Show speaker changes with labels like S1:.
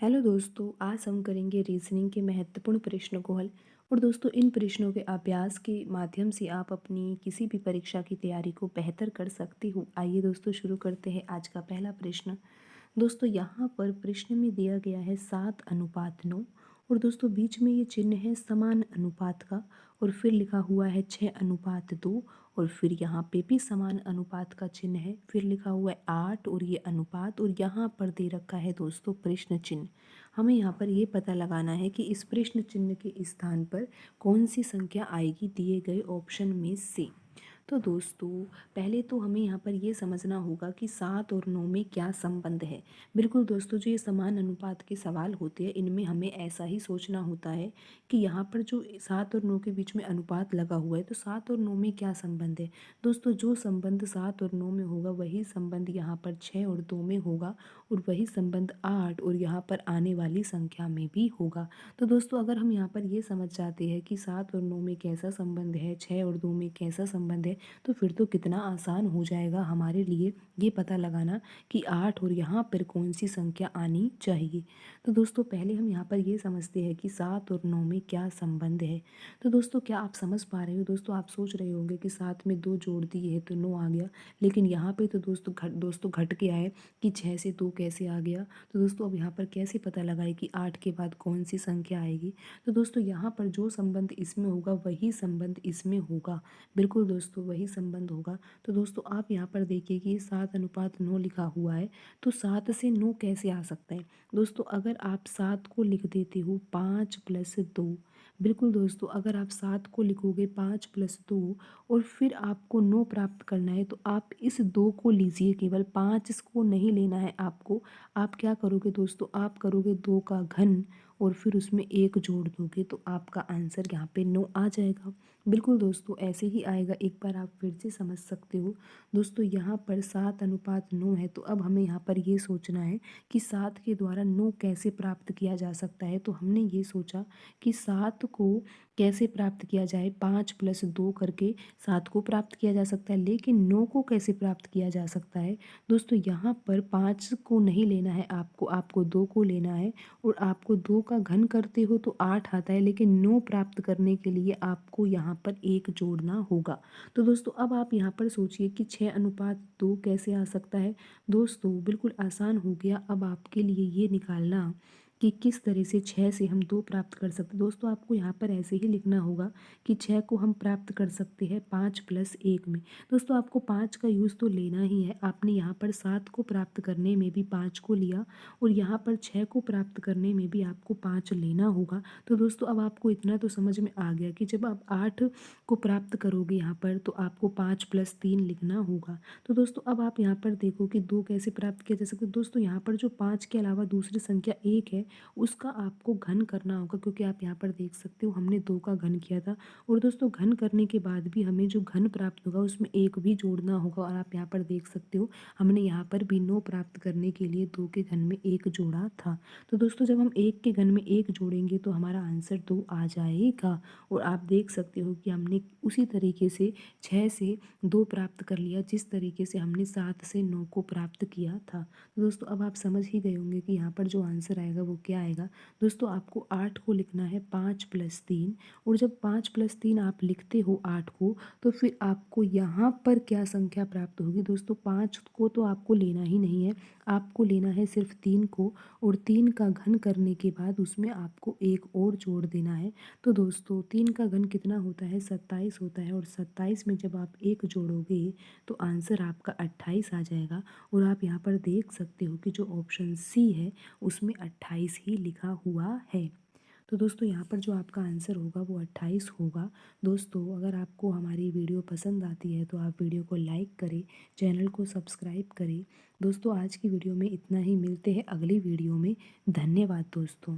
S1: Hello दोस्तों, आज हम करेंगे रीजनिंग के महत्वपूर्ण प्रश्नों को हल। और दोस्तों, इन प्रश्नों के अभ्यास के माध्यम से आप अपनी किसी भी परीक्षा की तैयारी को बेहतर कर सकते हो। आइए दोस्तों, शुरू करते हैं आज का पहला प्रश्न। दोस्तों, यहाँ पर प्रश्न में दिया गया है 7:9। और दोस्तों, बीच में ये चिन्ह है समान अनुपात का। और फिर लिखा हुआ है 6:2। और फिर यहाँ पे भी समान अनुपात का चिन्ह है, फिर लिखा हुआ है 8 और ये अनुपात, और यहाँ पर दे रखा है दोस्तों प्रश्न चिन्ह। हमें यहाँ पर ये पता लगाना है कि इस प्रश्न चिन्ह के स्थान पर कौन सी संख्या आएगी दिए गए ऑप्शन में से। तो दोस्तों, पहले तो हमें यहाँ पर ये समझना होगा कि 7 और 9 में क्या संबंध है। बिल्कुल दोस्तों, जो ये समान अनुपात के सवाल होते हैं इनमें हमें ऐसा ही सोचना होता है कि यहाँ पर जो 7 और 9 के बीच में अनुपात लगा हुआ है, तो 7 और 9 में क्या संबंध है। दोस्तों, जो संबंध 7 और 9 में होगा वही संबंध यहाँ पर 6 और 2 में होगा, और वही संबंध 8 और यहाँ पर आने वाली संख्या में भी होगा। तो दोस्तों, अगर हम यहाँ पर ये समझ जाते हैं कि 7 और 9 में कैसा संबंध है, 6 और 2 में कैसा संबंध है, तो फिर तो कितना आसान हो जाएगा हमारे लिए ये पता लगाना कि 8 और यहाँ पर कौन सी संख्या आनी चाहिए। तो दोस्तों, पहले हम यहाँ पर ये समझते हैं कि 7 और 9 में क्या संबंध है। तो दोस्तों, क्या आप समझ पा रहे हो। दोस्तों, आप सोच रहे होंगे कि 7 में 2 जोड़ दिए है तो 9 आ गया, लेकिन यहाँ पे तो दोस्तों घट के आए कि 6 से 2 कैसे आ गया। तो दोस्तों, अब यहाँ पर कैसे पता लगाए कि 8 के बाद कौन सी संख्या आएगी। तो दोस्तों, यहाँ पर जो संबंध इसमें होगा वही संबंध इसमें होगा। बिल्कुल दोस्तों, वही संबंध होगा। तो दोस्तों, आप यहाँ पर देखिए कि 7:9 लिखा हुआ है, तो 7 से 9 कैसे आ सकता है। दोस्तों, अगर आप 7 को लिख देते हो 5+2। बिल्कुल दोस्तों, अगर आप 7 को लिखोगे 5+2 और फिर आपको 9 प्राप्त करना है, तो आप इस 2 को लीजिए, केवल 5 को नहीं लेना है आपको। आप क्या करोगे दोस्तों, आप करोगे 2 का घन और फिर उसमें 1 जोड़ दोगे, तो आपका आंसर यहाँ पे 9 आ जाएगा। बिल्कुल दोस्तों, ऐसे ही आएगा। एक बार आप फिर से समझ सकते हो। दोस्तों, यहाँ पर 7:9 है, तो अब हमें यहाँ पर ये सोचना है कि 7 के द्वारा 9 कैसे प्राप्त किया जा सकता है। तो हमने ये सोचा कि 7 को कैसे प्राप्त किया जाए, 5+2 करके 7 को प्राप्त किया जा सकता है, लेकिन 9 को कैसे प्राप्त किया जा सकता है। दोस्तों, यहाँ पर 5 को नहीं लेना है आपको 2 को लेना है, और आपको 2 का घन करते हो तो 8 आता है, लेकिन 9 प्राप्त करने के लिए आपको यहाँ पर 1 जोड़ना होगा। तो दोस्तों, अब आप यहाँ पर सोचिए कि 6:2 कैसे आ सकता है। दोस्तों, बिल्कुल आसान हो गया अब आपके लिए ये निकालना कि किस तरह से 6 से हम 2 प्राप्त कर सकते हैं। दोस्तों, आपको यहाँ पर ऐसे ही लिखना होगा कि 6 को हम प्राप्त कर सकते हैं 5+1 में। दोस्तों, आपको 5 का यूज़ तो लेना ही है। आपने यहाँ पर 7 को प्राप्त करने में भी 5 को लिया, और यहाँ पर 6 को प्राप्त करने में भी आपको 5 लेना होगा। तो दोस्तों, अब आपको इतना तो समझ में आ गया कि जब आप 8 को प्राप्त करोगे यहाँ पर, तो आपको 5+3 लिखना होगा। तो दोस्तों, अब आप यहाँ पर देखो कि 2 कैसे प्राप्त किया जा सकता है। दोस्तों, यहाँ पर जो 5 के अलावा दूसरी संख्या 1 है, उसका आपको घन करना होगा, क्योंकि आप यहाँ पर देख सकते हो हमने 2 का घन किया था। और दोस्तों, घन करने के बाद भी हमें जो घन प्राप्त होगा उसमें 1 भी जोड़ना होगा, और आप यहाँ पर देख सकते हो हमने यहाँ पर भी 9 प्राप्त करने के लिए 2 के घन में 1 जोड़ा था। तो दोस्तों, जब हम 1 के घन में 1 जोड़ेंगे तो हमारा आंसर 2 आ जाएगा। और आप देख सकते हो कि हमने उसी तरीके से 6 से 2 प्राप्त कर लिया, जिस तरीके से हमने 7 से 9 को प्राप्त किया था। तो दोस्तों, अब आप समझ ही गए होंगे कि यहाँ पर जो आंसर आएगा वो क्या आएगा। दोस्तों, आपको 8 को लिखना है 5+3, और जब 5+3 आप लिखते हो 8 को, तो फिर आपको यहाँ पर क्या संख्या प्राप्त होगी। दोस्तों, 5 को तो आपको लेना ही नहीं है, आपको लेना है सिर्फ 3 को, और 3 का घन करने के बाद उसमें आपको 1 और जोड़ देना है। तो दोस्तों, 3 का घन कितना होता है, 27 होता है, और 27 में जब आप 1 जोड़ोगे तो आंसर आपका 28 आ जाएगा। और आप यहाँ पर देख सकते हो कि जो ऑप्शन सी है उसमें 28 ही लिखा हुआ है। तो दोस्तों, यहाँ पर जो आपका आंसर होगा वो 28 होगा। दोस्तों, अगर आपको हमारी वीडियो पसंद आती है तो आप वीडियो को लाइक करें, चैनल को सब्सक्राइब करें। दोस्तों, आज की वीडियो में इतना ही। मिलते हैं अगली वीडियो में। धन्यवाद दोस्तों।